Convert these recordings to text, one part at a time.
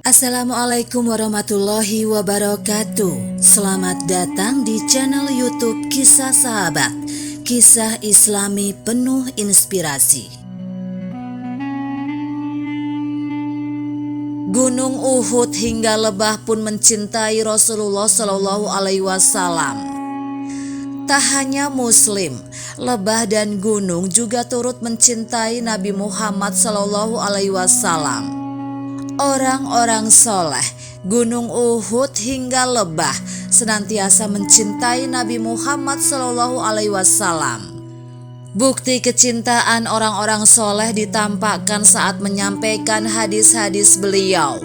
Assalamualaikum warahmatullahi wabarakatuh. Selamat datang di channel YouTube Kisah Sahabat, kisah Islami penuh inspirasi. Gunung Uhud hingga lebah pun mencintai Rasulullah Shallallahu Alaihi Wasallam. Tak hanya Muslim, lebah dan gunung juga turut mencintai Nabi Muhammad Shallallahu Alaihi Wasallam. Orang-orang soleh, Gunung Uhud hingga lebah senantiasa mencintai Nabi Muhammad Shallallahu Alaihi Wasallam. Bukti kecintaan orang-orang soleh ditampakkan saat menyampaikan hadis-hadis beliau.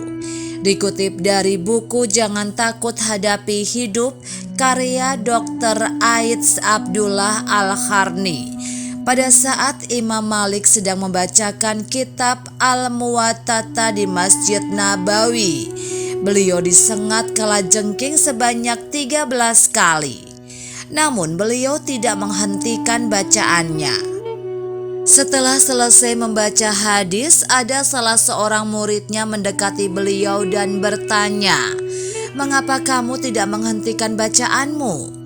Dikutip dari buku Jangan Takut Hadapi Hidup, karya Dr. Aidz Abdullah Al-Qarni. Pada saat Imam Malik sedang membacakan kitab Al-Muwatta di Masjid Nabawi, beliau disengat kalajengking sebanyak 13 kali. Namun beliau tidak menghentikan bacaannya. Setelah selesai membaca hadis, ada salah seorang muridnya mendekati beliau dan bertanya, "Mengapa kamu tidak menghentikan bacaanmu?"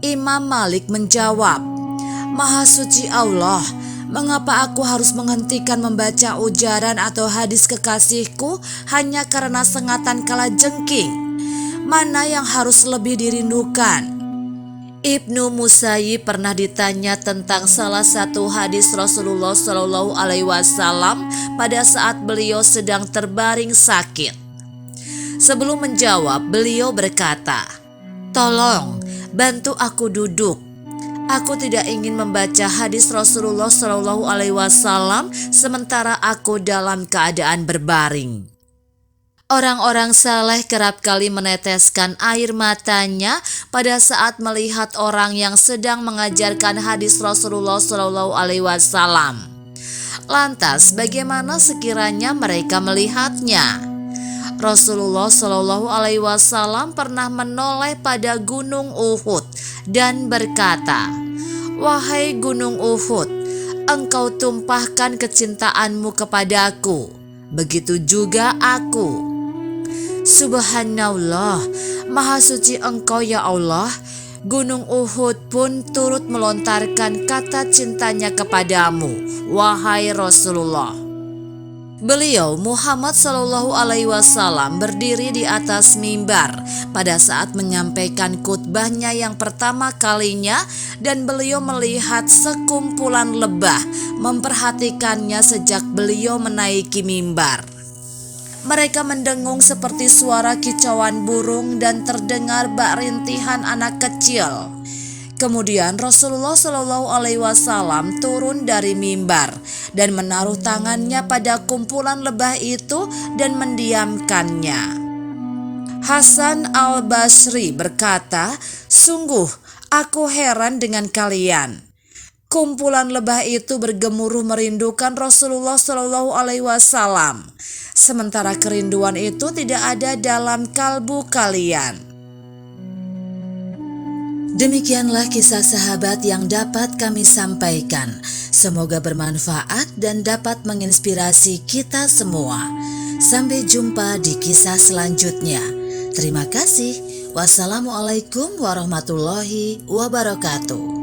Imam Malik menjawab, "Maha suci Allah, mengapa aku harus menghentikan membaca ujaran atau hadis kekasihku hanya karena sengatan kalajengking? Mana yang harus lebih dirindukan?" Ibnu Musayyib pernah ditanya tentang salah satu hadis Rasulullah Shallallahu Alaihi Wasallam pada saat beliau sedang terbaring sakit. Sebelum menjawab, beliau berkata, "Tolong bantu aku duduk. Aku tidak ingin membaca hadis Rasulullah Shallallahu Alaihi Wasallam sementara aku dalam keadaan berbaring." Orang-orang saleh kerap kali meneteskan air matanya pada saat melihat orang yang sedang mengajarkan hadis Rasulullah Shallallahu Alaihi Wasallam. Lantas, bagaimana sekiranya mereka melihatnya? Rasulullah Shallallahu Alaihi Wasallam pernah menoleh pada Gunung Uhud dan berkata, "Wahai Gunung Uhud, engkau tumpahkan kecintaanmu kepadaku, begitu juga aku." Subhanallah, maha suci engkau ya Allah. Gunung Uhud pun turut melontarkan kata cintanya kepadamu, wahai Rasulullah. Beliau Muhammad Shallallahu Alaihi Wasallam berdiri di atas mimbar pada saat menyampaikan khutbahnya yang pertama kalinya, dan beliau melihat sekumpulan lebah memperhatikannya sejak beliau menaiki mimbar. Mereka mendengung seperti suara kicauan burung dan terdengar bak rintihan anak kecil. Kemudian Rasulullah Shallallahu Alaihi Wasallam turun dari mimbar dan menaruh tangannya pada kumpulan lebah itu dan mendiamkannya. Hasan Al-Basri berkata, "Sungguh aku heran dengan kalian." Kumpulan lebah itu bergemuruh merindukan Rasulullah Shallallahu Alaihi Wasallam, sementara kerinduan itu tidak ada dalam kalbu kalian. Demikianlah kisah sahabat yang dapat kami sampaikan. Semoga bermanfaat dan dapat menginspirasi kita semua. Sampai jumpa di kisah selanjutnya. Terima kasih. Wassalamualaikum warahmatullahi wabarakatuh.